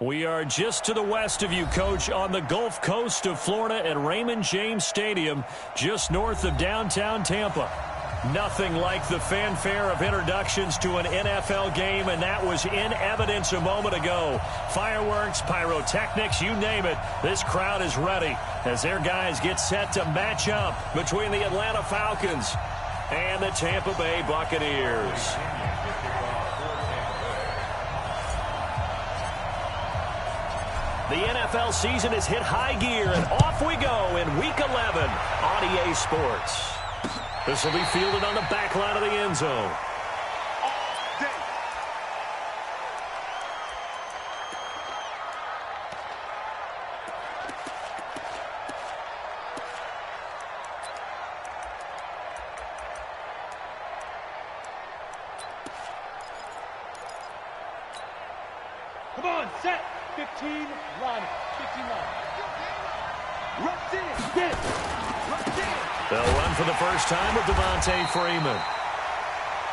We are just to the west of you, Coach, on the Gulf Coast of Florida at Raymond James Stadium, just north of downtown Tampa. Nothing like the fanfare of introductions to an NFL game, and that was in evidence a moment ago. Fireworks, pyrotechnics, you name it. This crowd is ready as their guys get set to match up between the Atlanta Falcons and the Tampa Bay Buccaneers. The NFL season has hit high gear, and off we go in Week 11 on EA Sports. This will be fielded on the back line of the end zone. Come on, set. 15, line. 15 line. Rush in. Get it. Rush in. They'll run for the first time with Devontae Freeman.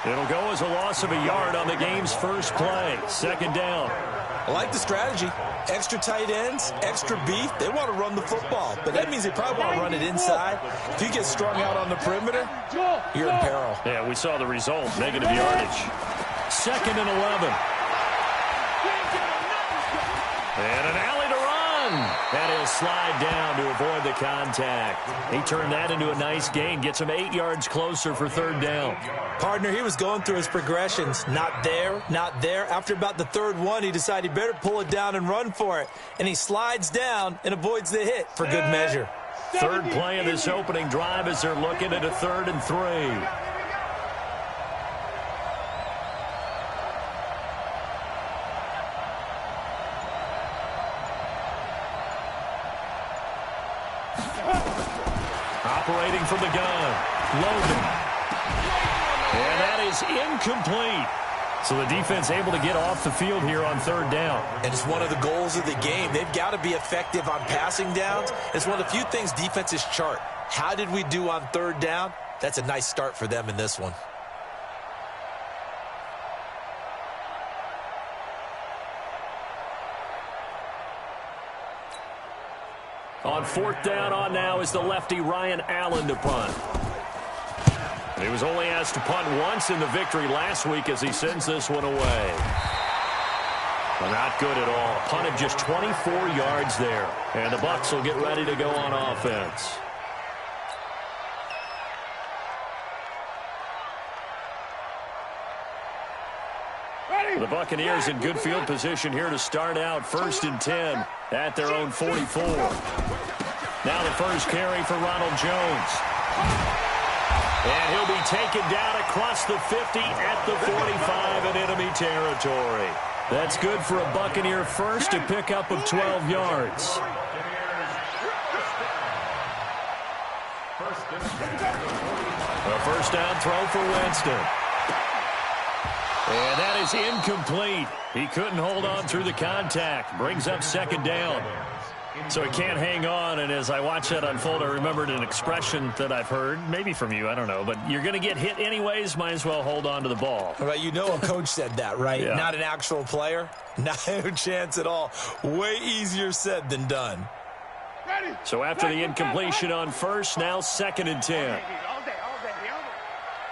It'll go as a loss of a yard on the game's first play. Second down. I like the strategy. Extra tight ends, extra beef. They want to run the football, but that means they probably want to run it inside. If you get strung out on the perimeter, you're in peril. Yeah, we saw the result. Negative yardage. Second and 11. And an alley to run. And he'll slide down to avoid the contact. He turned that into a nice gain. Gets him 8 yards closer for third down. Partner, he was going through his progressions. Not there, not there. After about the third one, he decided he better pull it down and run for it. And he slides down and avoids the hit for good measure. Third play of this opening drive as they're looking at a 3rd and 3. Operating from the gun, Logan. And that is incomplete. So the defense able to get off the field here on third down. And it's one of the goals of the game. They've got to be effective on passing downs. It's one of the few things defenses chart. How did we do on third down? That's a nice start for them in this one. On fourth down on now is the lefty Ryan Allen to punt. And he was only asked to punt once in the victory last week as he sends this one away. Well, not good at all. Punted just 24 yards there. And the Bucs will get ready to go on offense. The Buccaneers in good field position here to start out 1st and 10 at their own 44. Now the first carry for Ronald Jones. And he'll be taken down across the 50 at the 45 in enemy territory. That's good for a Buccaneer first, a pickup of 12 yards. A first down throw for Winston. And that is incomplete. He couldn't hold on through the contact. Brings up second down. So he can't hang on, and as I watch that unfold, I remembered an expression that I've heard, maybe from you, I don't know, but you're going to get hit anyways, might as well hold on to the ball. Right, you know a coach said that, right? Yeah. Not an actual player. No chance at all. Way easier said than done. So after the incompletion on first, now 2nd and 10.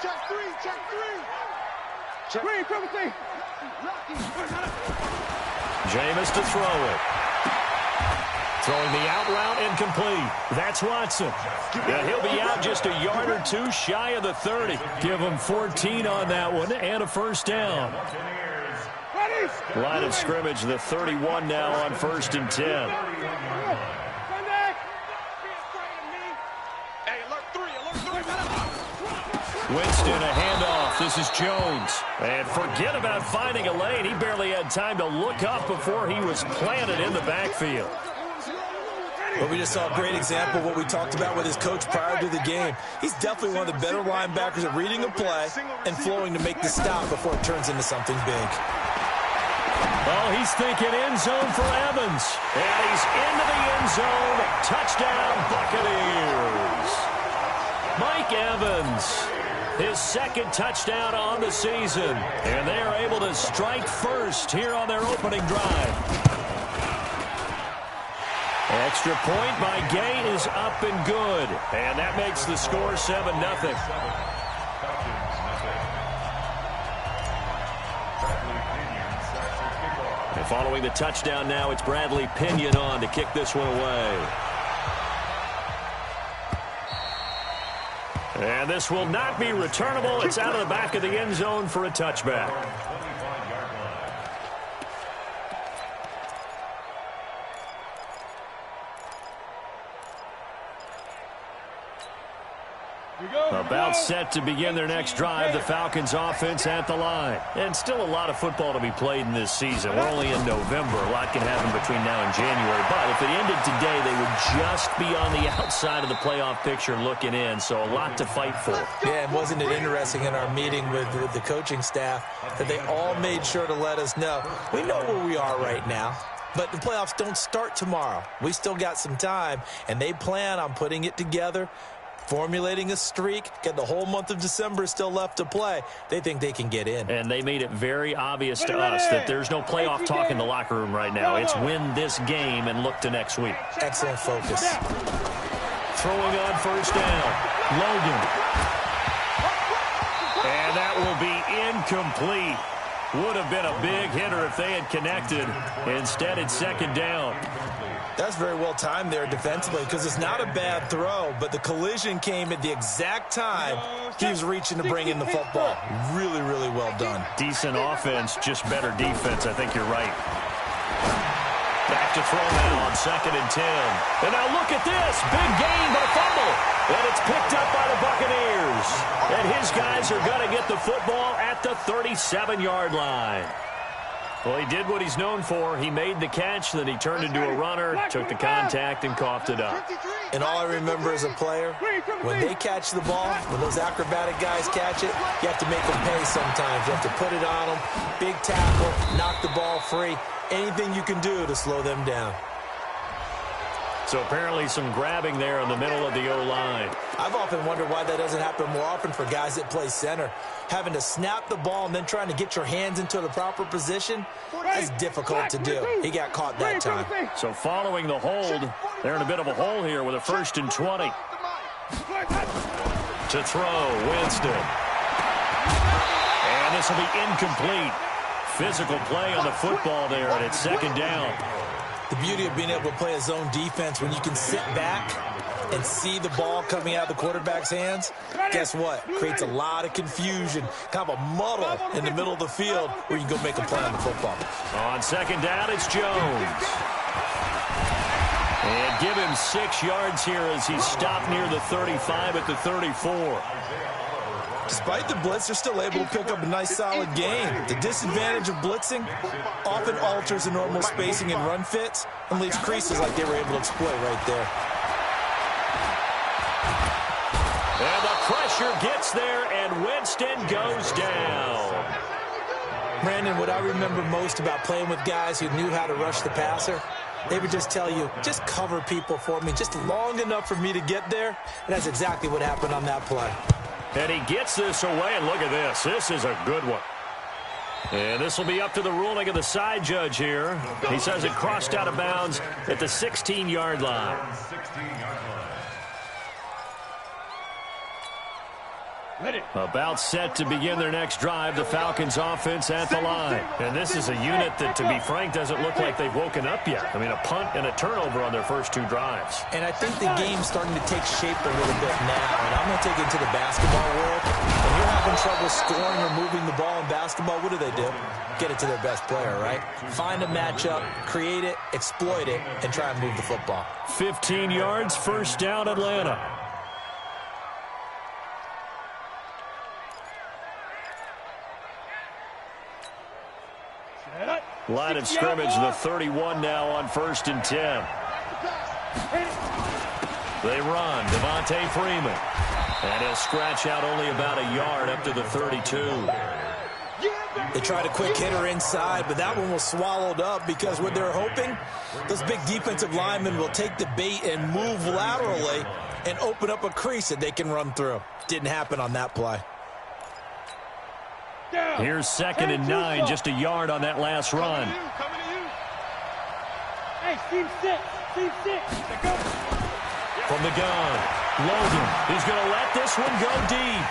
Check three. Jameis to throw it. Throwing the out route incomplete. That's Watson. And he'll be out just a yard or two shy of the 30. Give him 14 on that one and a first down. Line of scrimmage, the 31 now on 1st and 10. Winston, a handoff. This is Jones. And forget about finding a lane. He barely had time to look up before he was planted in the backfield. But we just saw a great example of what we talked about with his coach prior to the game. He's definitely one of the better linebackers at reading a play and flowing to make the stop before it turns into something big. Oh, he's thinking end zone for Evans. And he's into the end zone. Touchdown, Buccaneers. Mike Evans, his 2nd touchdown on the season. And they are able to strike first here on their opening drive. extra point by Gay is up and good. And that makes the score 7-0. And following the touchdown now, it's Bradley Pinion on to kick this one away. And this will not be returnable. It's out of the back of the end zone for a touchback. About set to begin their next drive, the Falcons offense at the line. And still a lot of football to be played in this season. We're only in November. A lot can happen between now and January. But if it ended today, they would just be on the outside of the playoff picture looking in. So a lot to fight for. Yeah, and wasn't it interesting in our meeting with the coaching staff that they all made sure to let us know, we know where we are right now. But the playoffs don't start tomorrow. We still got some time, and they plan on putting it together, formulating a streak, get the whole month of December still left to play. They think they can get in. And they made it very obvious to us that there's no playoff talk in the locker room right now. It's win this game and look to next week. Excellent focus. Throwing on first down, Logan. And that will be incomplete. Would have been a big hitter if they had connected. Instead, it's second down. That's very well timed there defensively because it's not a bad throw, but the collision came at the exact time he was reaching to bring in the football. Really, really well done. Decent offense, just better defense. I think you're right. Back to throw now on 2nd and 10. And now look at this. Big gain, but a fumble. And it's picked up by the Buccaneers. And his guys are going to get the football at the 37-yard line. Well, he did what he's known for. He made the catch, then he turned into a runner, took the contact, and coughed it up. And all I remember as a player, when they catch the ball, when those acrobatic guys catch it, you have to make them pay sometimes. You have to put it on them, big tackle, knock the ball free, anything you can do to slow them down. So apparently some grabbing there in the middle of the O-line. I've often wondered why that doesn't happen more often for guys that play center. Having to snap the ball and then trying to get your hands into the proper position, that's difficult to do. He got caught that time. So following the hold, they're in a bit of a hole here with a 1st and 20. To throw, Winston. And this will be incomplete. Physical play on the football there, and it's 2nd down. The beauty of being able to play a zone defense when you can sit back and see the ball coming out of the quarterback's hands, guess what? Creates a lot of confusion, kind of a muddle in the middle of the field where you can go make a play on the football. On 2nd down, it's Jones. And give him 6 yards here as he stopped near the 35 at the 34. Despite the blitz, they're still able to pick up a nice solid gain. The disadvantage of blitzing often alters the normal spacing and run fits and leaves creases like they were able to exploit right there. And the pressure gets there, and Winston goes down. Brandon, what I remember most about playing with guys who knew how to rush the passer, they would just tell you, just cover people for me, just long enough for me to get there. And that's exactly what happened on that play. And he gets this away, and look at this. This is a good one. And this will be up to the ruling of the side judge here. He says it crossed out of bounds at the 16-yard line. About set to begin their next drive, the Falcons offense at the line. And this is a unit that, to be frank, doesn't look like they've woken up yet. I mean, a punt and a turnover on their first 2 drives. And I think the game's starting to take shape a little bit now. And I'm going to take it into the basketball world. When you're having trouble scoring or moving the ball in basketball, what do? Get it to their best player, right? Find a matchup, create it, exploit it, and try and move the football. 15 yards, 1st down, Atlanta. Line of scrimmage, the 31 now on 1st and 10. They run, Devontae Freeman. And he'll scratch out only about a yard up to the 32. They tried a quick hitter inside, but that one was swallowed up because what they're hoping, those big defensive linemen will take the bait and move laterally and open up a crease that they can run through. Didn't happen on that play. Here's 2nd and 9, just a yard on that last run. Hey, team six. Team six. Go. From the gun, Logan is going to let this one go deep.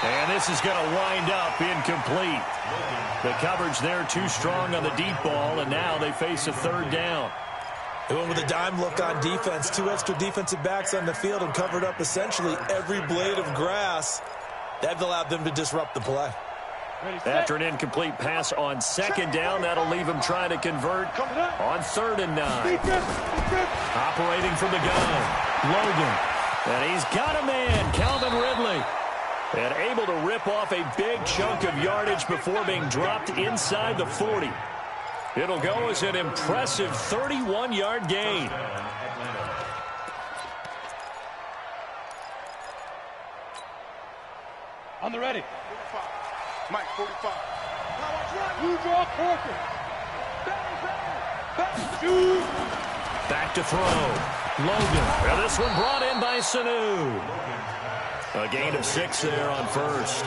And this is going to wind up incomplete. The coverage there too strong on the deep ball, and now they face a third down. They went with a dime look on defense. 2 extra defensive backs on the field and covered up essentially every blade of grass. That allowed them to disrupt the play. After an incomplete pass on second down, that'll leave him trying to convert on 3rd and 9. Operating from the gun, Logan. And he's got a man, Calvin Ridley. And able to rip off a big chunk of yardage before being dropped inside the 40. It'll go as an impressive 31-yard gain. On the ready. 45. Mike, 45. You draw Corker. Shoot. Back to throw. Logan. And this one brought in by Sanu. A gain of 6 there on first.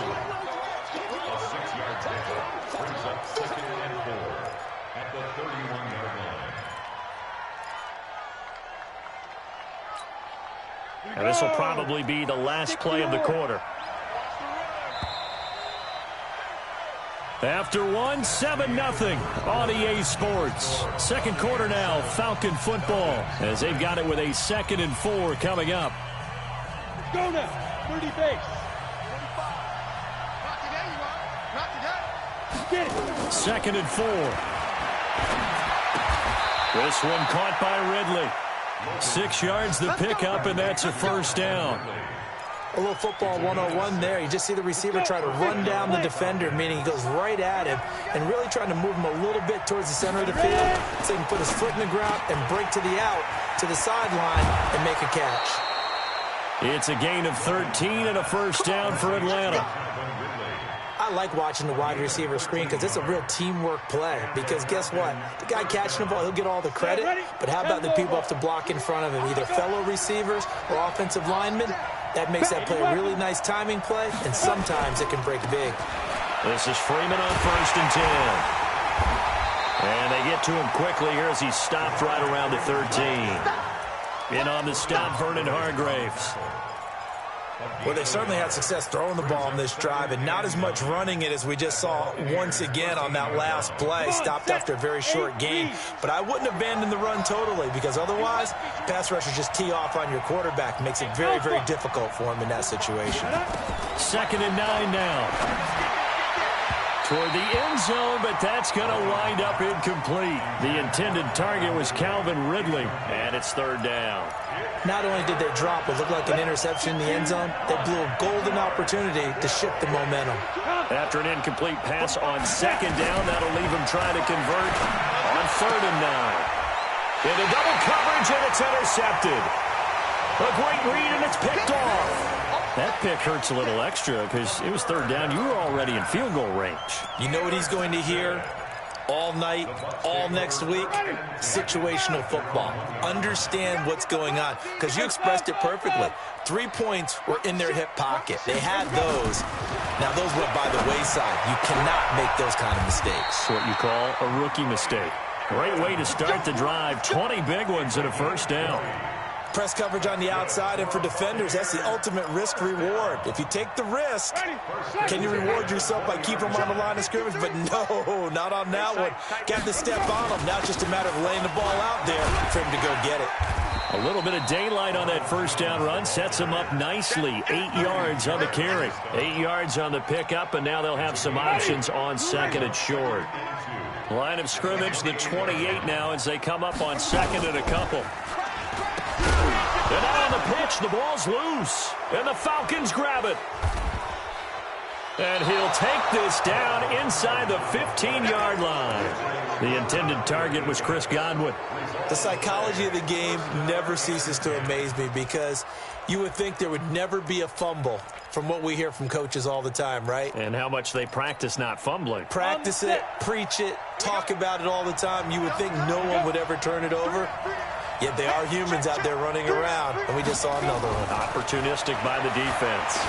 And this will probably be the last play of the quarter. After one, 7-0 on EA Sports. Second quarter now, Falcon football, as they've got it with a 2nd and 4 coming up. Go now. 30 base. 45. Not today, you are. Not today. Get it. 2nd and 4. This one caught by Ridley. 6 yards the pickup, and that's a first down. A little football 101 there. You just see the receiver try to run down the defender, meaning he goes right at him and really trying to move him a little bit towards the center of the field so he can put his foot in the ground and break to the out, to the sideline, and make a catch. It's a gain of 13 and a first down for Atlanta. I like watching the wide receiver screen because it's a real teamwork play. Because guess what? The guy catching the ball, he'll get all the credit. But how about the people have to block in front of him, either fellow receivers or offensive linemen? That makes that play a really nice timing play, and sometimes it can break big. This is Freeman on 1st and 10. And they get to him quickly here as he's stopped right around the 13. In on the stop, Vernon Hargraves. Well, they certainly had success throwing the ball in this drive, and not as much running it as we just saw once again on that last play. Stopped after a very short gain. But I wouldn't abandon the run totally, because otherwise, pass rushers just tee off on your quarterback. Makes it very, very difficult for him in that situation. 2nd and 9 now. Toward the end zone, but that's going to wind up incomplete. The intended target was Calvin Ridley, and it's 3rd down. Not only did they drop what looked like an interception in the end zone, they blew a golden opportunity to shift the momentum. After an incomplete pass on 2nd down, that'll leave him trying to convert on 3rd and 9. Into double coverage, and it's intercepted. A great read, and it's picked off. That pick hurts a little extra because it was 3rd down. You were already in field goal range. You know what he's going to hear all night, all next week? Situational football. Understand what's going on, because you expressed it perfectly. 3 points were in their hip pocket. They had those. Now, those went by the wayside. You cannot make those kind of mistakes. What you call a rookie mistake. Great way to start the drive. 20 big ones and a first down. Press coverage on the outside, and for defenders, that's the ultimate risk-reward. If you take the risk, can you reward yourself by keeping them on the line of scrimmage? But no, not on that one. Got to step on them. Now it's just a matter of laying the ball out there for him to go get it. A little bit of daylight on that first down run sets him up nicely. 8 yards on the carry. 8 yards on the pickup, and now they'll have some options on 2nd and short. Line of scrimmage, the 28 now as they come up on 2nd and a couple. And out on the pitch, the ball's loose. And the Falcons grab it. And he'll take this down inside the 15-yard line. The intended target was Chris Godwin. The psychology of the game never ceases to amaze me, because you would think there would never be a fumble from what we hear from coaches all the time, right? And how much they practice not fumbling. Practice it, preach it, talk about it all the time. You would think no one would ever turn it over. Yet they are humans out there running around, and we just saw another one. Opportunistic by the defense.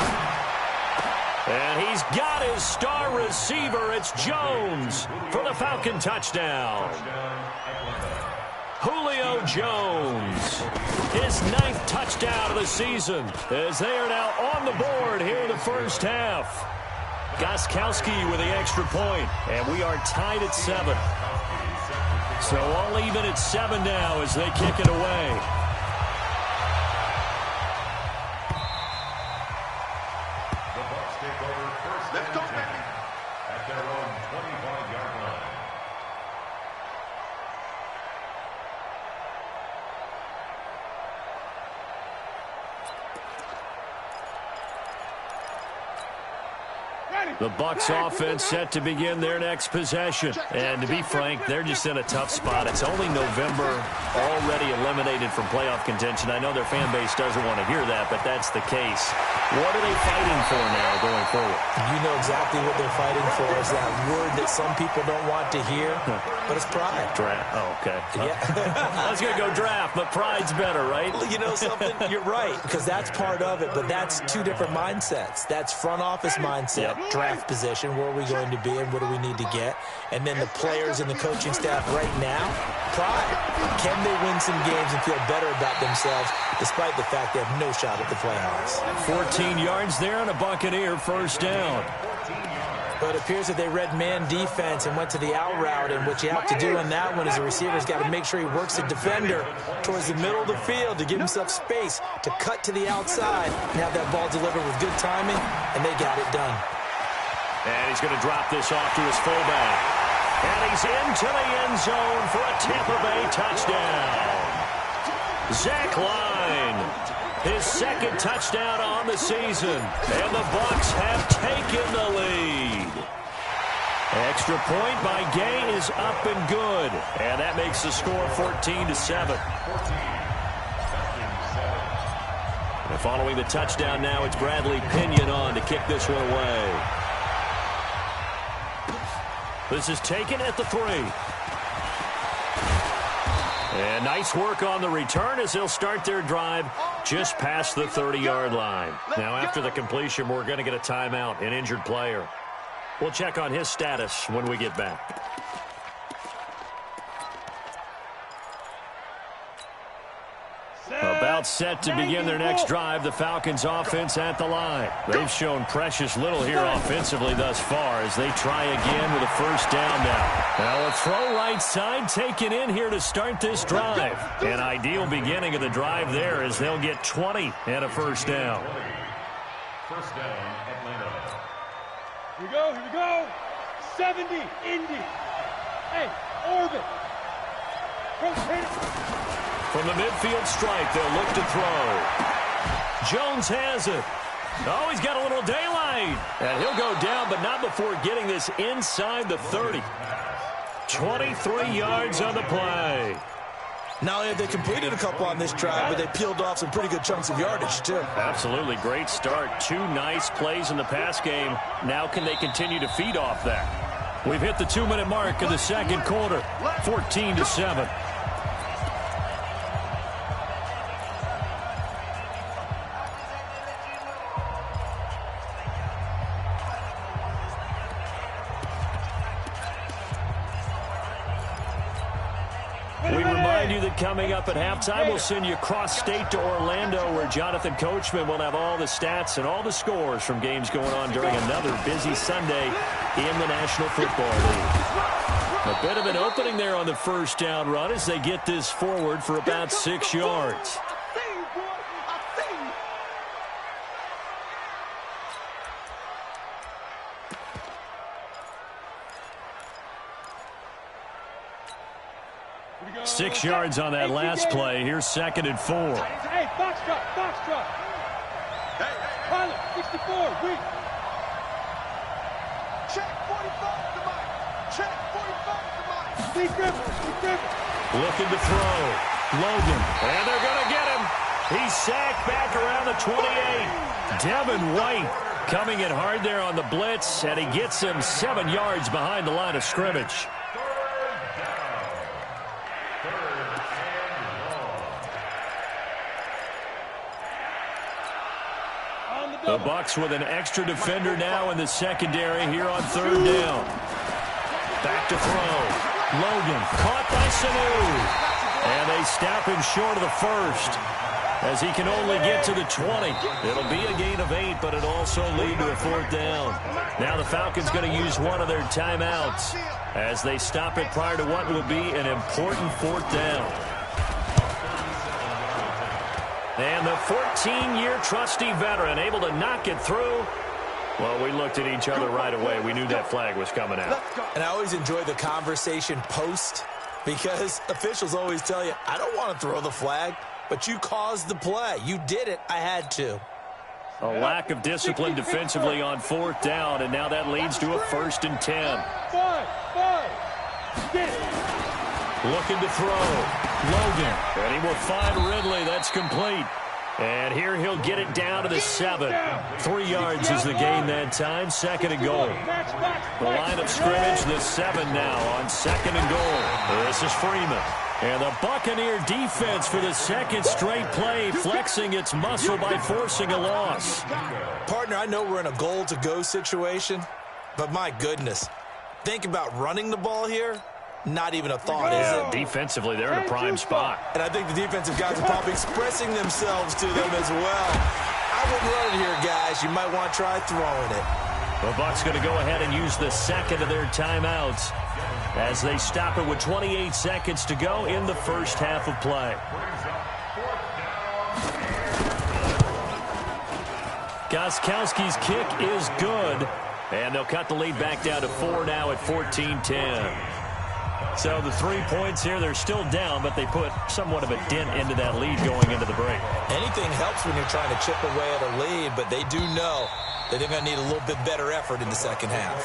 And he's got his star receiver. It's Jones for the Falcon touchdown. Julio Jones. His 9th touchdown of the season as they are now on the board here in the first half. Gostkowski with the extra point, and we are tied at 7. So all even at 7 now as they kick it away. Let's go, baby. At their own 25-yard line. The Bucs offense set to begin their next possession. And to be frank, they're just in a tough spot. It's only November, already eliminated from playoff contention. I know their fan base doesn't want to hear that, but that's the case. What are they fighting for now going forward? You know exactly what they're fighting for. Is that word that some people don't want to hear, but it's pride. Draft. Oh, okay. Yeah. I was going to go draft, but pride's better, right? You know something? You're right, because that's part of it, but that's two different mindsets. That's front office mindset, draft position, where are we going to be and what do we need to get? And then the players and the coaching staff right now, pride. Can they win some games and feel better about themselves despite the fact they have no shot at the playoffs? 14 yards there on a Buccaneer first down. But it appears that they read man defense and went to the out route, and what you have to do on that one is the receiver's got to make sure he works the defender towards the middle of the field to give himself space to cut to the outside and have that ball delivered with good timing, and they got it done. And he's going to drop this off to his fullback. And he's into the end zone for a Tampa Bay touchdown. Zach Line, his 2nd touchdown on the season. And the Bucs have taken the lead. Extra point by Gay is up and good. And that makes the score 14-7. And following the touchdown now, it's Bradley Pinion on to kick this one away. This is taken at the 3. And nice work on the return as they'll start their drive just past the 30-yard line. Now, after the completion, we're going to get a timeout, an injured player. We'll check on his status when we get back. About set to begin their next drive, the Falcons offense at the line. They've shown precious little here offensively thus far as they try again with a first down now. Now a throw right side taken in here to start this drive. An ideal beginning of the drive there as they'll get 20 and a first down. First down, Atlanta. Here we go, here we go. 70, Indy. Hey, orbit. Rotate. From the midfield stripe, they'll look to throw. Jones has it. Oh, he's got a little daylight. And he'll go down, but not before getting this inside the 30. 23 yards on the play. Not only have they completed a couple on this drive, but they peeled off some pretty good chunks of yardage, too. Absolutely. Great start. 2 nice plays in the pass game. Now can they continue to feed off that? We've hit the 2-minute mark of the second quarter. 14-7. Coming up at halftime, we'll send you cross-state to Orlando, where Jonathan Coachman will have all the stats and all the scores from games going on during another busy Sunday in the National Football League. A bit of an opening there on the first down run as they get this forward for about 6 yards. Six yards on that last play. Here's 2nd and 4. Hey, box drop, box drop. Pilot, 64, weak. Check 45 to Mike. Check 45 to Mike. Deep dribble, deep dribble. Looking to throw. Logan. And they're going to get him. He's sacked back around the 28. Devin White coming in hard there on the blitz, and he gets him 7 yards behind the line of scrimmage. The Bucs with an extra defender now in the secondary here on 3rd down. Back to throw. Logan caught by Sanu. And they stop him short of the first, as he can only get to the 20. It'll be a gain of 8, but it'll also lead to a 4th down. Now the Falcons going to use one of their timeouts as they stop it prior to what will be an important 4th down. And the 14-year trusty veteran able to knock it through. Well, we looked at each other right away. We knew that flag was coming out. And I always enjoy the conversation post, because officials always tell you, I don't want to throw the flag, but you caused the play. You did it. I had to. A lack of discipline defensively on 4th down, and now that leads to a 1st and 10. Looking to throw. Logan. And he will find Ridley. That's complete. And here he'll get it down to the 7. 3 yards is the gain that time. 2nd and goal. The line of scrimmage, the 7 now on 2nd and goal. This is Freeman. And the Buccaneer defense for the 2nd straight play, flexing its muscle by forcing a loss. Partner, I know we're in a goal-to-go situation, but my goodness, think about running the ball here. Not even a thought, is it? Defensively, they're in a prime spot. And I think the defensive guys are probably expressing themselves to them as well. I wouldn't run it here, guys. You might want to try throwing it. The Bucs going to go ahead and use the 2nd of their timeouts as they stop it with 28 seconds to go in the 1st half of play. Gostkowski's kick is good, and they'll cut the lead back down to 4 now at 14-10. So the 3 points here, they're still down, but they put somewhat of a dent into that lead going into the break. Anything helps when you're trying to chip away at a lead, but they do know that they're going to need a little bit better effort in the 2nd half.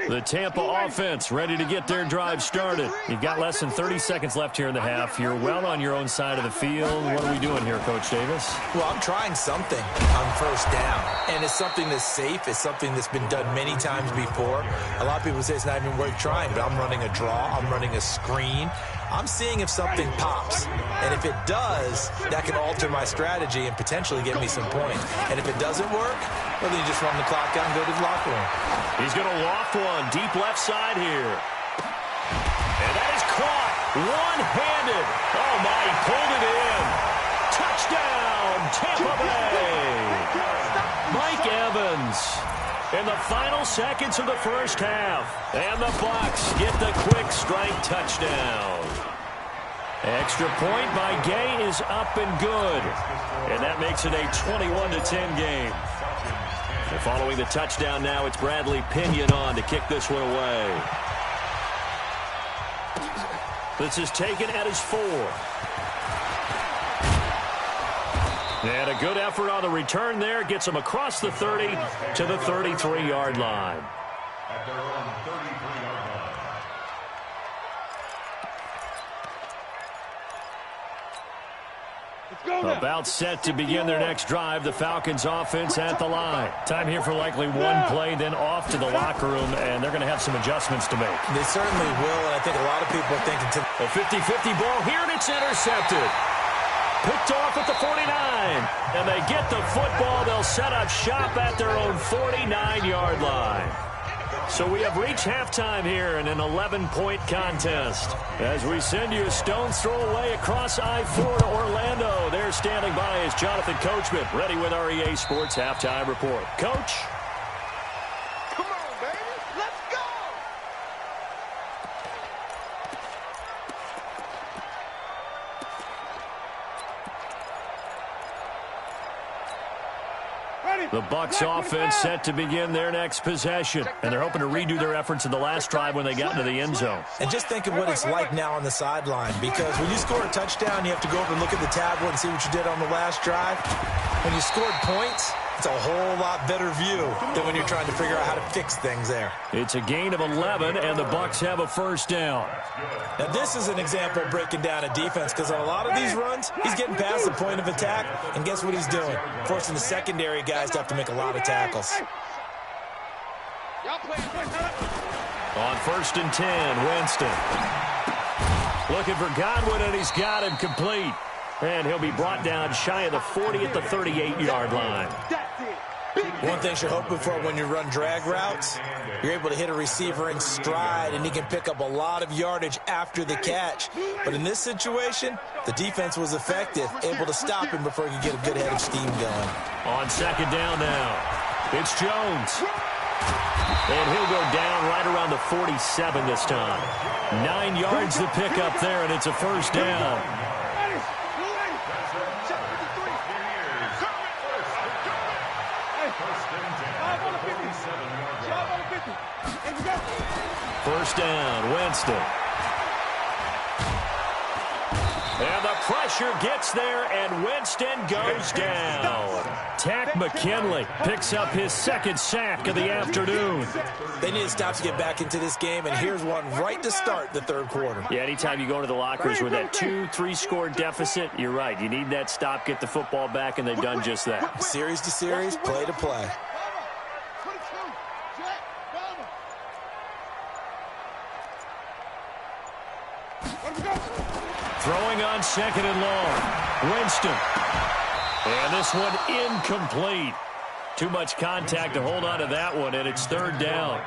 The Tampa offense ready to get their drive started. You've got less than 30 seconds left here in the half. You're well on your own side of the field. What are we doing here, Coach Davis? Well, I'm trying something on 1st down, and it's something that's safe. It's something that's been done many times before. A lot of people say it's not even worth trying, but I'm running a draw. I'm running a screen. I'm seeing if something pops, and if it does, that can alter my strategy and potentially get me some points. And if it doesn't work, well, then you just run the clock out and go to the locker room. He's going to loft one deep left side here. And that is caught one-handed. Oh, my, he pulled it in. Touchdown, Tampa Bay. Mike Evans in the final seconds of the 1st half. And the Bucs get the quick strike touchdown. Extra point by Gay is up and good. And that makes it a 21-10 game. And following the touchdown now, it's Bradley Pinion on to kick this one away. This is taken at his 4. And a good effort on the return there. Gets him across the 30 to the 33-yard line. At their own 33-yard line. About set to begin their next drive. The Falcons offense at the line. Time here for likely one play, then off to the locker room, and they're going to have some adjustments to make. They certainly will, and I think a lot of people are thinking a 50-50 ball here, and it's intercepted. Picked off at the 49, and they get the football. They'll set up shop at their own 49-yard line. So we have reached halftime here in an 11-point contest. As we send you a stone's throw away across I-4 to Orlando. There standing by is Jonathan Coachman, ready with our EA Sports Halftime Report. Coach? Come on, baby. Let's go. The Bucs offense set to begin their next possession, and they're hoping to redo their efforts in the last drive when they got into the end zone. And just think of what it's like now on the sideline, because when you score a touchdown, you have to go over and look at the tablet and see what you did on the last drive. When you scored points, it's a whole lot better view than when you're trying to figure out how to fix things there. It's a gain of 11, and the Bucs have a first down. Now, this is an example of breaking down a defense because on a lot of these runs, he's getting past the point of attack, and guess what he's doing? Forcing the secondary guys to have to make a lot of tackles. On 1st and 10, Winston. Looking for Godwin, and he's got him complete. And he'll be brought down shy of the 40 at the 38-yard line. One thing you're hoping for when you run drag routes, you're able to hit a receiver in stride, and he can pick up a lot of yardage after the catch. But in this situation, the defense was effective, able to stop him before he could get a good head of steam going. On 2nd down now, it's Jones. And he'll go down right around the 47 this time. 9 yards to pick up there, and it's a first down. First down, Winston. And the pressure gets there, and Winston goes down. Tack McKinley picks up his 2nd sack of the afternoon. They need to stop to get back into this game, and here's one right to start the 3rd quarter. Yeah, anytime you go into the lockers with that 2-3 score deficit, you're right. You need that stop, get the football back, and they've done just that. Series to series, play to play. Throwing on 2nd and long. Winston. And this one incomplete. Too much contact to hold on to that one, and it's 3rd down.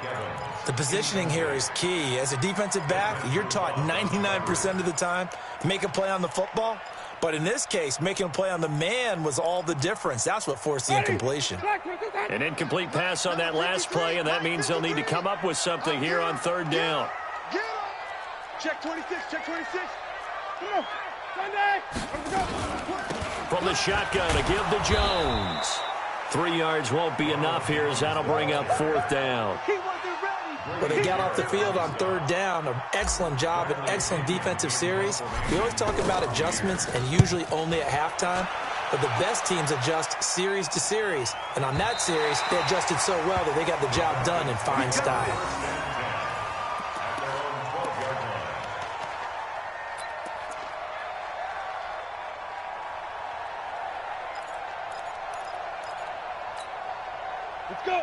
The positioning here is key. As a defensive back, you're taught 99% of the time, make a play on the football. But in this case, making a play on the man was all the difference. That's what forced the incompletion. An incomplete pass on that last play, and that means they'll need to come up with something here on 3rd down. Check 26, check 26. Come on, Sunday. From the shotgun, a give to Jones. 3 yards won't be enough here as that'll bring up 4th down. But they got off the field on 3rd down. An excellent job, an excellent defensive series. We always talk about adjustments and usually only at halftime. But the best teams adjust series to series. And on that series, they adjusted so well that they got the job done in fine style.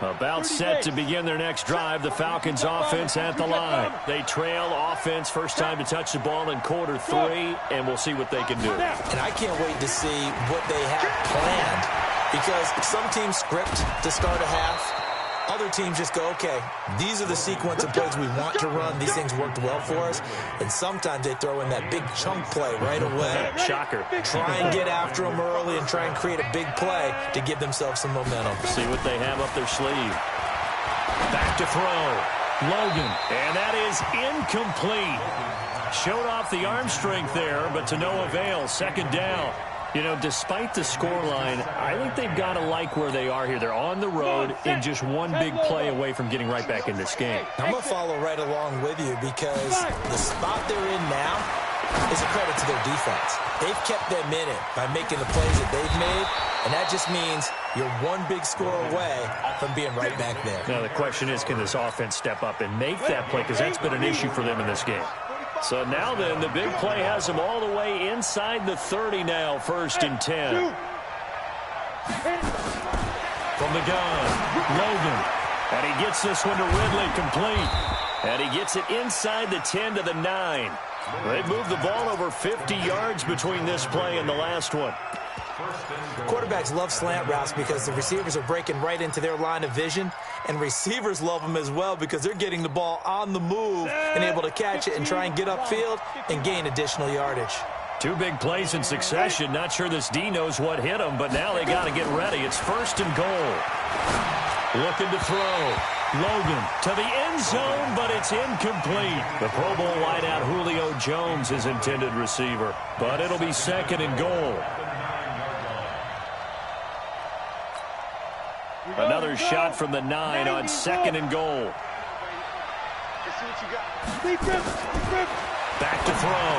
About set to begin their next drive, the Falcons offense at the line. They trail offense, first time to touch the ball in quarter 3, and we'll see what they can do. And I can't wait to see what they have planned, because some teams script to start a half. Other teams just go, okay, these are the sequence of plays we want to run. These things worked well for us. And sometimes they throw in that big chunk play right away. Shocker. Try and get after them early and try and create a big play to give themselves some momentum. See what they have up their sleeve. Back to throw. Logan. And that is incomplete. Showed off the arm strength there, but to no avail. 2nd down. You know, despite the scoreline, I think they've got to like where they are here. They're on the road and just one big play away from getting right back in this game. I'm going to follow right along with you because the spot they're in now is a credit to their defense. They've kept them in it by making the plays that they've made, and that just means you're one big score away from being right back there. Now, the question is, can this offense step up and make that play? Because that's been an issue for them in this game. So now then, the big play has them all the way inside the 30 now, 1st and 10. From the gun, Logan. And he gets this one to Ridley, complete. And he gets it inside the 10 to the 9. They've moved the ball over 50 yards between this play and the last one. Quarterbacks love slant routes because the receivers are breaking right into their line of vision, and receivers love them as well because they're getting the ball on the move and able to catch it and try and get upfield and gain additional yardage. 2 big plays in succession. Not sure this D knows what hit him, but now they got to get ready. It's 1st and goal. Looking to throw. Logan to the end zone, but it's incomplete. The Pro Bowl wideout Julio Jones is intended receiver, but it'll be 2nd and goal. Another shot from the 9 on 2nd and goal. Back to throw.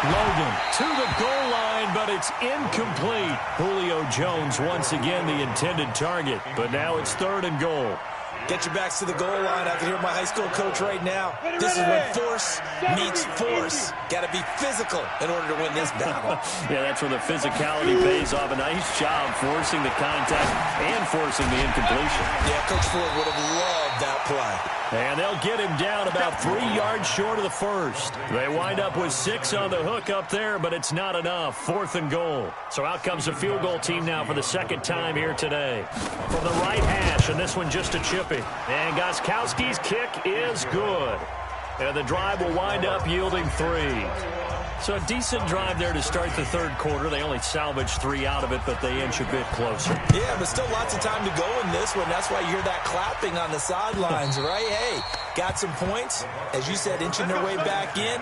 Logan to the goal line, but it's incomplete. Julio Jones once again the intended target, but now it's 3rd and goal. Get your backs to the goal line. I can hear my high school coach right now. This is when force meets force. Got to be physical in order to win this battle. Yeah, that's where the physicality pays off. A nice job forcing the contact and forcing the incompletion. Yeah, Coach Ford would have loved that play. And they'll get him down about 3 yards short of the first. They wind up with 6 on the hook up there, but it's not enough. 4th and goal. So out comes the field goal team now for the 2nd time here today. From the right hash, and this one just a chippy. And Gostkowski's kick is good. And the drive will wind up yielding 3. So a decent drive there to start the 3rd quarter. They only salvaged 3 out of it, but they inch a bit closer. Yeah, but still lots of time to go in this one. That's why you hear that clapping on the sidelines, right? Hey, got some points. As you said, inching their way back in.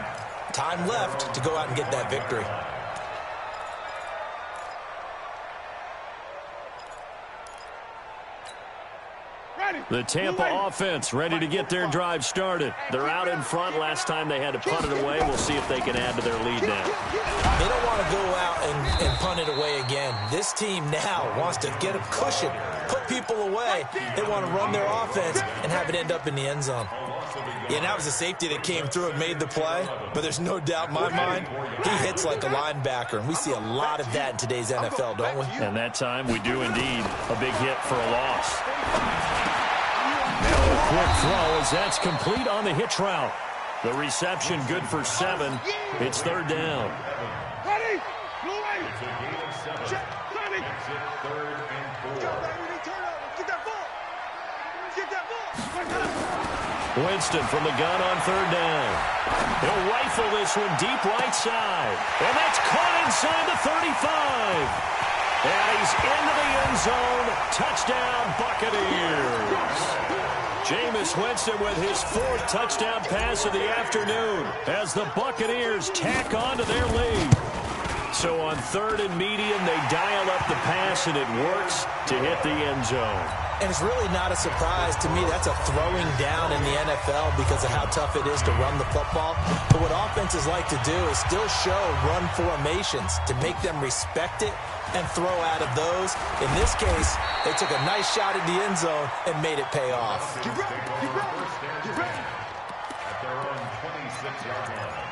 Time left to go out and get that victory. The Tampa offense ready to get their drive started. They're out in front. Last time they had to punt it away. We'll see if they can add to their lead now. They don't want to go out and punt it away again. This team now wants to get a cushion, put people away. They want to run their offense and have it end up in the end zone. Yeah, that was a safety that came through and made the play, but there's no doubt in my mind he hits like a linebacker, and we see a lot of that in today's NFL, don't we? And that time we do indeed. A big hit for a loss. Now a quick throw as that's complete on the hitch route. The reception good for 7. It's 3rd down. Ready? Check. Ready? Get that ball. Get that ball. Winston from the gun on 3rd down. He'll rifle this one deep right side. And that's caught inside the 35. And he's into the end zone. Touchdown, Buccaneers. Jameis Winston with his 4th touchdown pass of the afternoon as the Buccaneers tack on to their lead. So on 3rd and medium, they dial up the pass, and it works to hit the end zone. And it's really not a surprise to me. That's a throwing down in the NFL because of how tough it is to run the football. But what offenses like to do is still show run formations to make them respect it and throw out of those. In this case, they took a nice shot at the end zone and made it pay off. Get ready. Get ready. Get ready. At their own 26-yard line.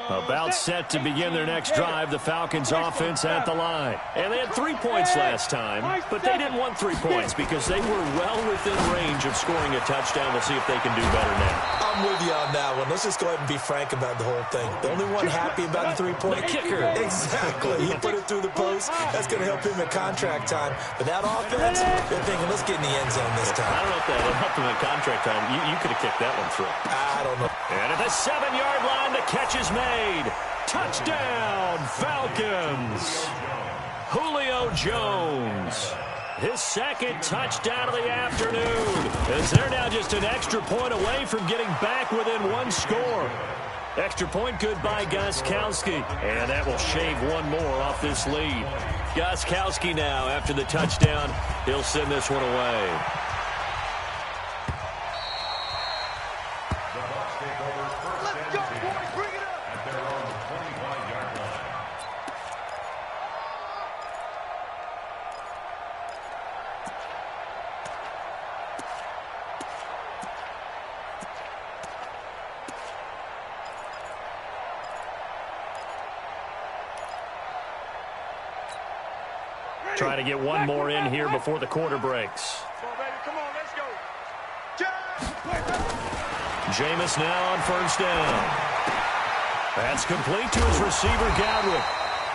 About set to begin their next drive, the Falcons offense at the line. And they had 3 points last time, but they didn't want 3 points because they were well within range of scoring a touchdown. We'll see if they can do better now. I'm with you on that one. Let's just go ahead and be frank about the whole thing. The only one happy about the 3-point kicker. Exactly. He put it through the post. That's going to help him at contract time. But that offense, they're thinking, let's get in the end zone this time. I don't know if that helped him at contract time. You could have kicked that one through. I don't know. And at the 7-yard line, the catch is made. Touchdown, Falcons. Julio Jones. His 2nd touchdown of the afternoon. As they're now just an extra point away from getting back within 1 score. Extra point good by Gostkowski. And that will shave 1 more off this lead. Gostkowski now, after the touchdown, he'll send this one away. Trying to get 1 more in here before the quarter breaks. Come on, let's go. Jameis now on 1st down. That's complete to his receiver, Godwin.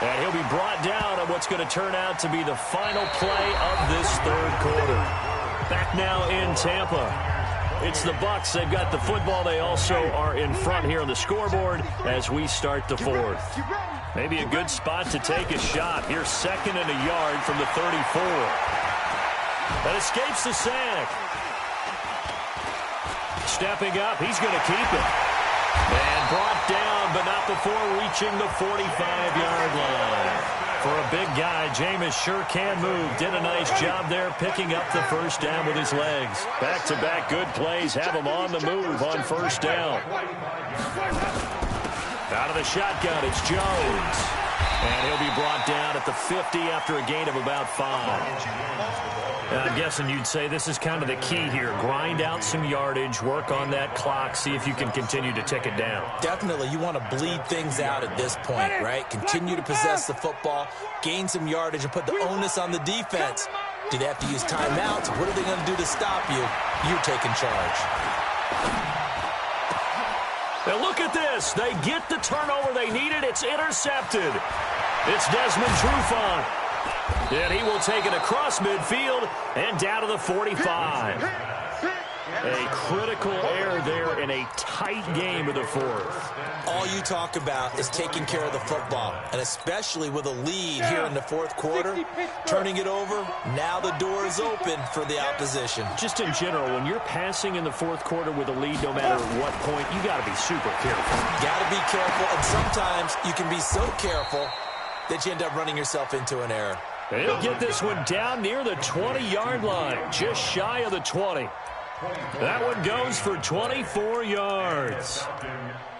And he'll be brought down on what's going to turn out to be the final play of this 3rd quarter. Back now in Tampa. It's the Bucs. They've got the football. They also are in front here on the scoreboard as we start the 4th. Maybe a good spot to take a shot. Here's 2nd and a yard from the 34. That escapes the sack. Stepping up, he's going to keep it. And brought down, but not before reaching the 45-yard line. For a big guy, Jameis sure can move. Did a nice job there picking up the first down with his legs. Back-to-back good plays have him on the move on first down. Out of the shotgun, it's Jones. And he'll be brought down at the 50 after a gain of about 5. I'm guessing you'd say this is kind of the key here. Grind out some yardage, work on that clock, see if you can continue to tick it down. Definitely. You want to bleed things out at this point, right? Continue to possess the football, gain some yardage, and put the onus on the defense. Do they have to use timeouts? What are they going to do to stop you? You're taking charge. Now look at this. They get the turnover they needed. It's intercepted. It's Desmond Trufant. And he will take it across midfield and down to the 45. A critical error there in a tight game of the fourth. All you talk about is taking care of the football, and especially with a lead here in the fourth quarter, turning it over, now the door is open for the opposition. Just in general, when you're passing in the fourth quarter with a lead, no matter what point, you got to be super careful. Got to be careful, and sometimes you can be so careful that you end up running yourself into an error. He'll get this one down near the 20-yard line, just shy of the 20. That one goes for 24 yards.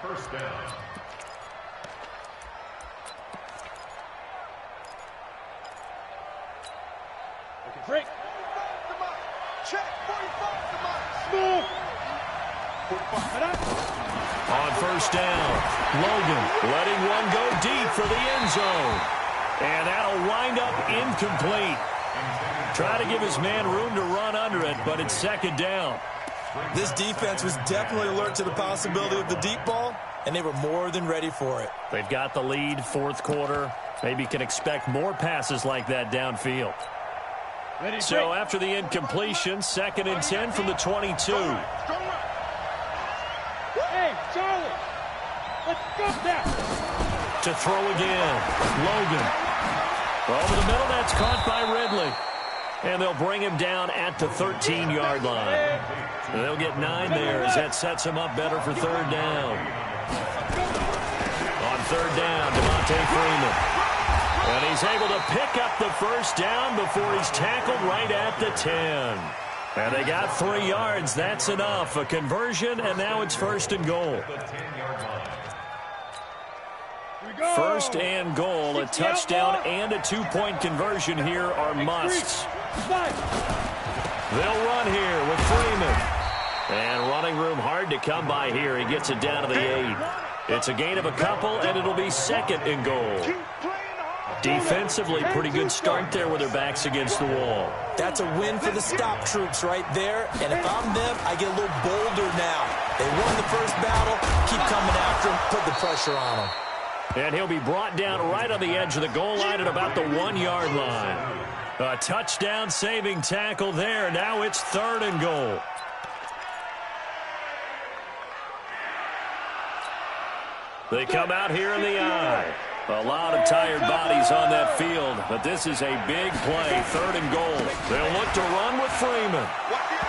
First down. Break. Check. 45 to Mike. Move. On first down, Logan letting one go deep for the end zone. And that'll wind up incomplete. Try to give his man room to run under it, but it's second down. This defense was definitely alert to the possibility of the deep ball, and they were more than ready for it. They've got the lead, fourth quarter. Maybe can expect more passes like that downfield. So after the incompletion, second and 10 from the 22. Hey, Charlie. Let's go now. To throw again, Logan. Over the middle, that's caught by Ridley. And they'll bring him down at the 13-yard line. They'll get 9 there as that sets him up better for third down. On third down, Devontae Freeman. And he's able to pick up the first down before he's tackled right at the 10. And they got 3 yards. That's enough. A conversion, and now it's first and goal. First and goal, a touchdown and a 2-point conversion here are musts. They'll run here with Freeman. And running room hard to come by here. He gets it down to the 8. It's a gain of a couple, and it'll be second and goal. Defensively, pretty good start there with their backs against the wall. That's a win for the stop troops right there. And if I'm them, I get a little bolder now. They won the first battle. Keep coming after them. Put the pressure on them. And he'll be brought down right on the edge of the goal line at about the 1-yard line. A touchdown-saving tackle there. Now it's third and goal. They come out here in the eye. A lot of tired bodies on that field, but this is a big play, third and goal. They'll look to run with Freeman.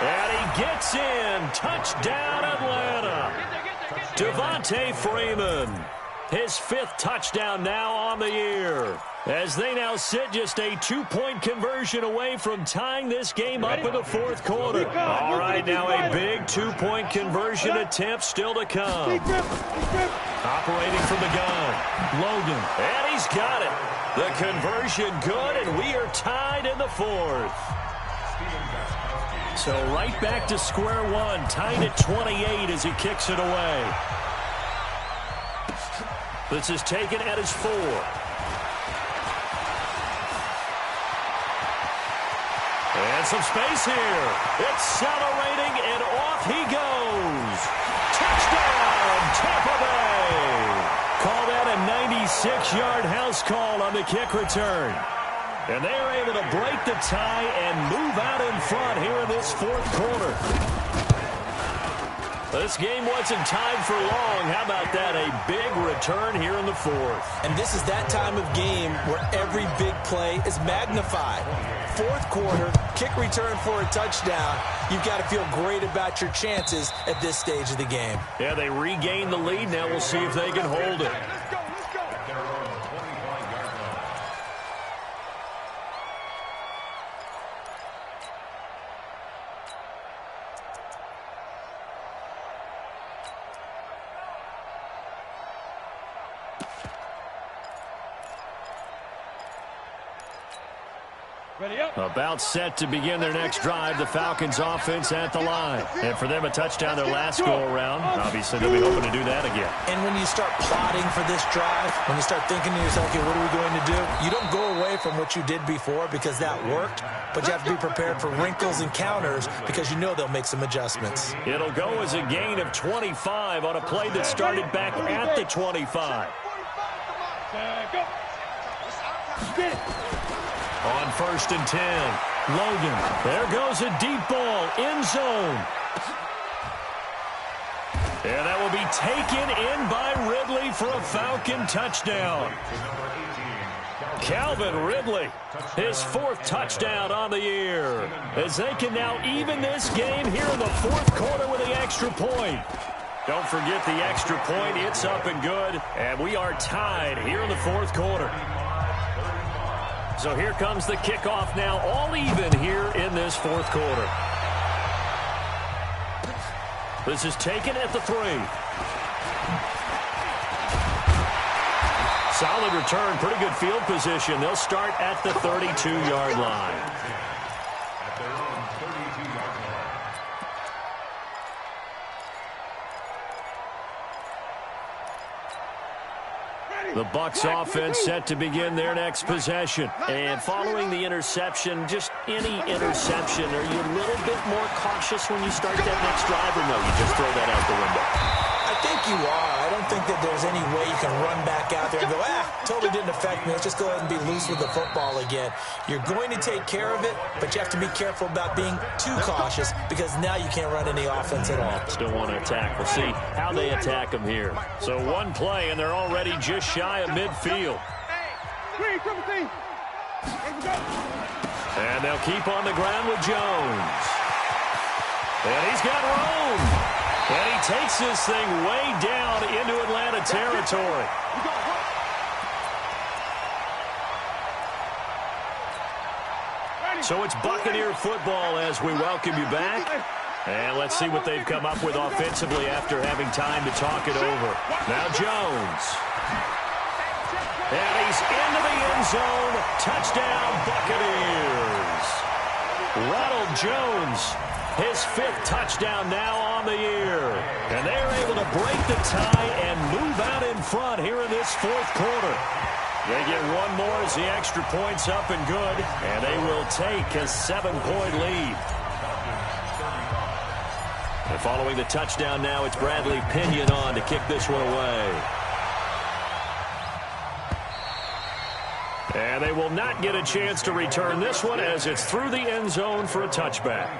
And he gets in. Touchdown, Atlanta. Devontae Freeman. His 5th touchdown now on the year. As they now sit just a 2-point conversion away from tying this game up in the fourth quarter. All right, now a big 2-point conversion attempt still to come. Operating from the gun, Logan, and he's got it. The conversion good, and we are tied in the fourth. So right back to square one, tied at 28 as he kicks it away. This is taken at his 4. And some space here. Accelerating, and off he goes. Touchdown, Tampa Bay. Call that a 96-yard house call on the kick return. And they're able to break the tie and move out in front here in this fourth quarter. This game wasn't tied for long. How about that? A big return here in the fourth. And this is that time of game where every big play is magnified. Fourth quarter, kick return for a touchdown. You've got to feel great about your chances at this stage of the game. Yeah, they regain the lead. Now we'll see if they can hold it. About set to begin their next drive, the Falcons offense at the line. And for them, a touchdown their last go-around. Obviously, they'll be hoping to do that again. And when you start plotting for this drive, when you start thinking to yourself, okay, what are we going to do? You don't go away from what you did before because that worked, but you have to be prepared for wrinkles and counters because you know they'll make some adjustments. It'll go as a gain of 25 on a play that started back at the 25. On 1st and 10, Logan. There goes a deep ball, end zone. And that will be taken in by Ridley for a Falcon touchdown. Calvin Ridley, his 4th touchdown on the year, as they can now even this game here in the 4th quarter with the extra point. Don't forget the extra point. It's up and good, and we are tied here in the 4th quarter. So here comes the kickoff now, all even here in this 4th quarter. This is taken at the 3. Solid return, pretty good field position. They'll start at the 32-yard line. The Bucs offense set to begin their next possession. And following the interception, just any interception, are you a little bit more cautious when you start that next drive, or no, you just throw that out the window? I think you are. I don't think that there's any way you can run back out there and go, totally didn't affect me. Let's just go ahead and be loose with the football again. You're going to take care of it, but you have to be careful about being too cautious because now you can't run any offense at all. Still want to attack. We'll see how they attack them here. So one play, and they're already just shy of midfield. And they'll keep on the ground with Jones. And he's got room. And he takes this thing way down into Atlanta territory. So it's Buccaneer football as we welcome you back. And let's see what they've come up with offensively after having time to talk it over. Now Jones. And he's into the end zone. Touchdown, Buccaneers. Ronald Jones, his 5th touchdown now on the year. And they're able to break the tie and move out in front here in this 4th quarter. They get one more as the extra point's up and good, and they will take a 7-point lead. And following the touchdown now, it's Bradley Pinion on to kick this one away. And they will not get a chance to return this one as it's through the end zone for a touchback.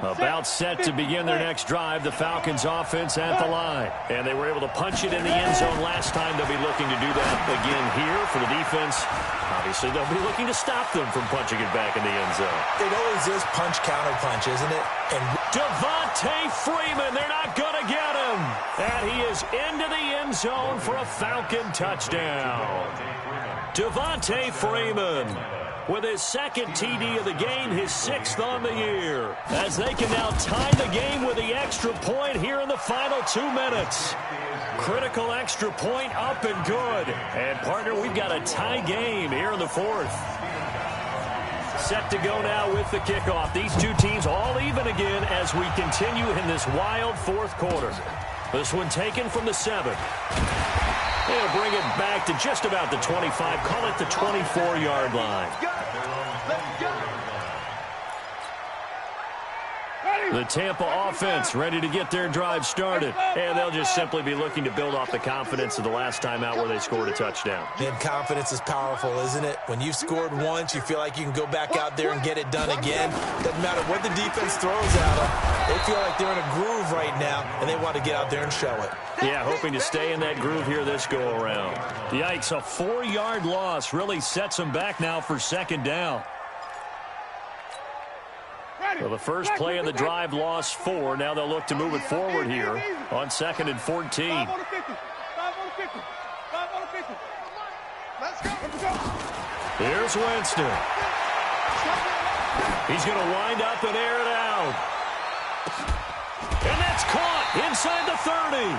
About set to begin their next drive, the Falcons offense at the line. And they were able to punch it in the end zone last time. They'll be looking to do that again here for the defense. Obviously, they'll be looking to stop them from punching it back in the end zone. It always is punch, counter punch, isn't it? And Devontae Freeman, they're not going to get him. And he is into the end zone for a Falcon touchdown. Devontae Freeman with his 2nd TD of the game, his 6th on the year, as they can now tie the game with the extra point here in the final 2 minutes. Critical extra point up and good. And, partner, we've got a tie game here in the 4th. Set to go now with the kickoff. These two teams all even again as we continue in this wild 4th quarter. This one taken from the 7. They'll bring it back to just about the 25. Call it the 24-yard line. The Tampa offense ready to get their drive started. And they'll just simply be looking to build off the confidence of the last time out where they scored a touchdown. And confidence is powerful, isn't it? When you've scored once, you feel like you can go back out there and get it done again. Doesn't matter what the defense throws at them. They feel like they're in a groove right now, and they want to get out there and show it. Yeah, hoping to stay in that groove here this go-around. Yikes, a 4-yard loss really sets them back now for 2nd down. Well, the first play of the drive lost 4. Now they'll look to move it forward here on 2nd and 14. Here's Winston. He's going to wind up and air it out. inside the 30.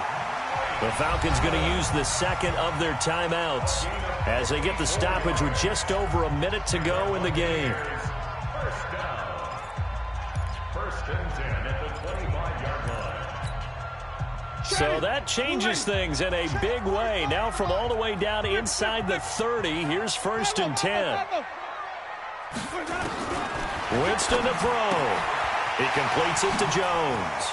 The Falcons going to use the second of their timeouts as they get the stoppage with just over a minute to go in the game. First down. First and 10 at the 25-yard line. So that changes things in a big way. Now from all the way down inside the 30, here's first and 10. Winston to throw. He completes it to Jones.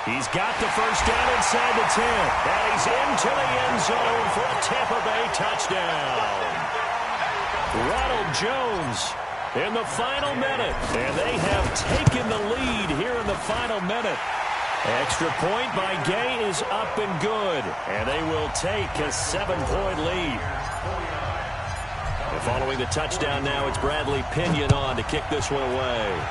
He's got the first down inside the 10. And he's into the end zone for a Tampa Bay touchdown. Ronald Jones in the final minute. And they have taken the lead here in the final minute. Extra point by Gay is up and good. And they will take a 7-point lead. And following the touchdown now, it's Bradley Pinion on to kick this one away.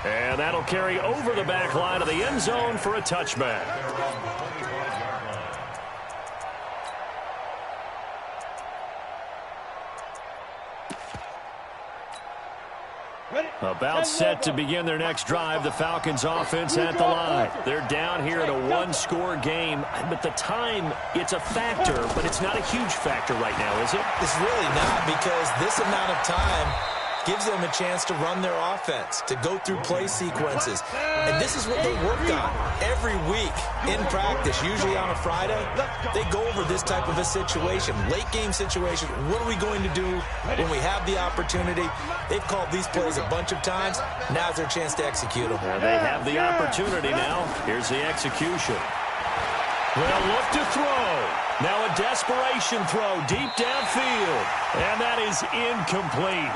And that'll carry over the back line of the end zone for a touchback. About set to begin their next drive, the Falcons offense at the line. They're down here in a one-score game, but the time, it's a factor, but it's not a huge factor right now, is it? It's really not, because this amount of time gives them a chance to run their offense, to go through play sequences. And this is what they work on every week in practice, usually on a Friday. They go over this type of a situation, late game situation. What are we going to do when we have the opportunity? They've called these plays a bunch of times. Now's their chance to execute them. Well, they have the opportunity now. Here's the execution. Well, look to throw. Now a desperation throw deep downfield. And that is incomplete.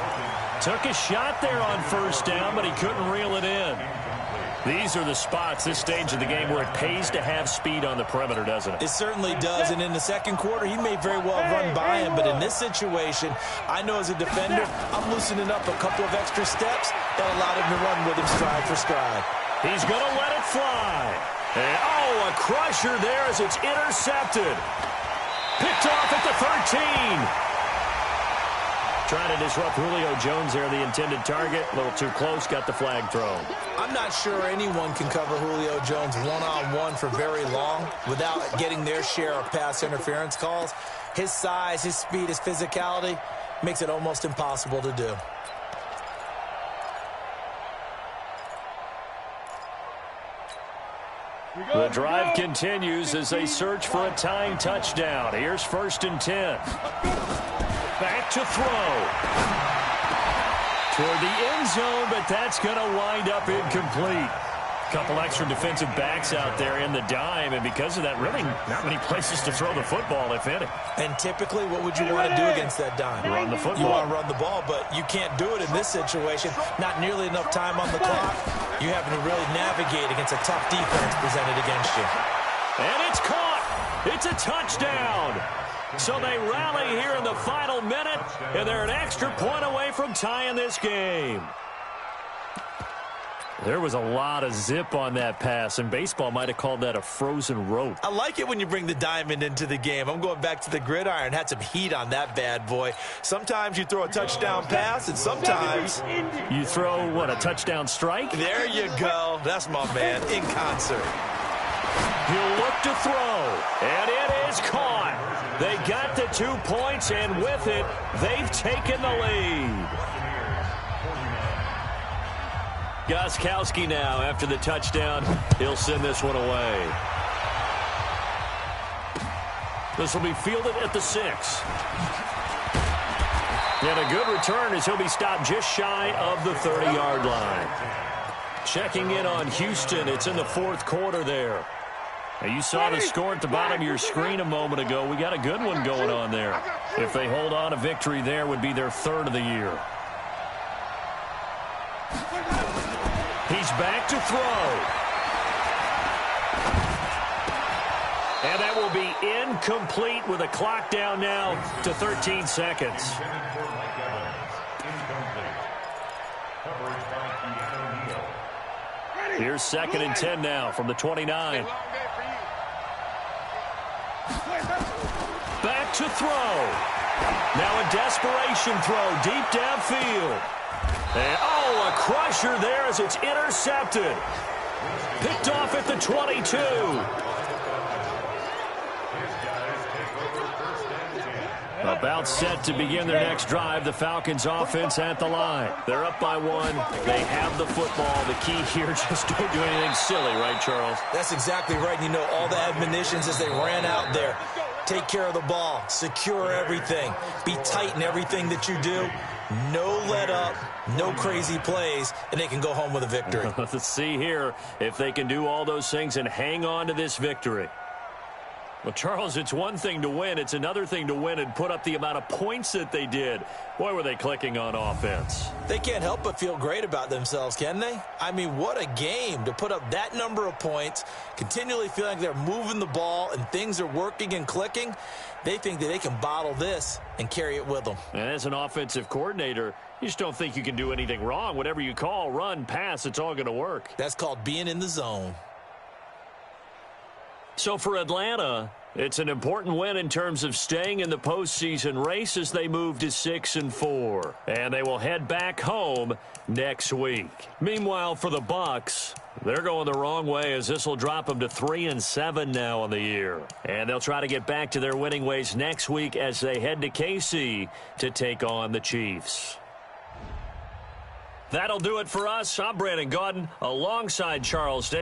Took a shot there on first down, but he couldn't reel it in. These are the spots, this stage of the game, where it pays to have speed on the perimeter, doesn't it? It certainly does, and in the second quarter, he may very well run by him, but in this situation, I know as a defender, I'm loosening up a couple of extra steps that allowed him to run with him stride for stride. He's going to let it fly. And, oh, a crusher there as it's intercepted. Picked off at the 13. Trying to disrupt Julio Jones there, the intended target. A little too close, got the flag thrown. I'm not sure anyone can cover Julio Jones one-on-one for very long without getting their share of pass interference calls. His size, his speed, his physicality makes it almost impossible to do. The drive continues as they search for a tying touchdown. Here's first and 10. Back to throw. Toward the end zone, but that's going to wind up incomplete. Couple extra defensive backs out there in the dime, and because of that, really not many places to throw the football, if any. And typically, what would you want to do against that dime? Run the football. You want to run the ball, but you can't do it in this situation. Not nearly enough time on the clock. You having to really navigate against a tough defense presented against you. And it's caught. It's a touchdown. So they rally here in the final minute, and they're an extra point away from tying this game. There was a lot of zip on that pass, and baseball might have called that a frozen rope. I like it when you bring the diamond into the game. I'm going back to the gridiron. Had some heat on that bad boy. Sometimes you throw a touchdown pass, and sometimes you throw, what, a touchdown strike? There you go. That's my man, in concert. He'll look to throw, and it is caught. They got the 2 points, and with it, they've taken the lead. Gostkowski now, after the touchdown, he'll send this one away. This will be fielded at the 6. And a good return as he'll be stopped just shy of the 30-yard line. Checking in on Houston, it's in the fourth quarter there. Now, you saw the score at the bottom of your screen a moment ago. We got a good one going on there. If they hold on, a victory there would be their third of the year. He's back to throw. And that will be incomplete with a clock down now to 13 seconds. Here's second and 10 now from the 29. Back to throw. Now a desperation throw deep downfield. And, oh, a crusher there as it's intercepted. Picked off at the 22. About set to begin their next drive. The Falcons offense at the line. They're up by 1. They have the football. The key here, just don't do anything silly, right, Charles? That's exactly right. You know, all the admonitions as they ran out there. Take care of the ball. Secure everything. Be tight in everything that you do. No let up. No crazy plays. And they can go home with a victory. Let's see here if they can do all those things and hang on to this victory. Well, Charles, it's one thing to win. It's another thing to win and put up the amount of points that they did. Boy, were they clicking on offense. They can't help but feel great about themselves, can they? I mean, what a game to put up that number of points, continually feel like they're moving the ball and things are working and clicking. They think that they can bottle this and carry it with them. And as an offensive coordinator, you just don't think you can do anything wrong. Whatever you call, run, pass, it's all going to work. That's called being in the zone. So for Atlanta, it's an important win in terms of staying in the postseason race as they move to 6-4. And they will head back home next week. Meanwhile, for the Bucs, they're going the wrong way as this will drop them to 3-7 now on the year. And they'll try to get back to their winning ways next week as they head to KC to take on the Chiefs. That'll do it for us. I'm Brandon Gaudin alongside Charles Davis.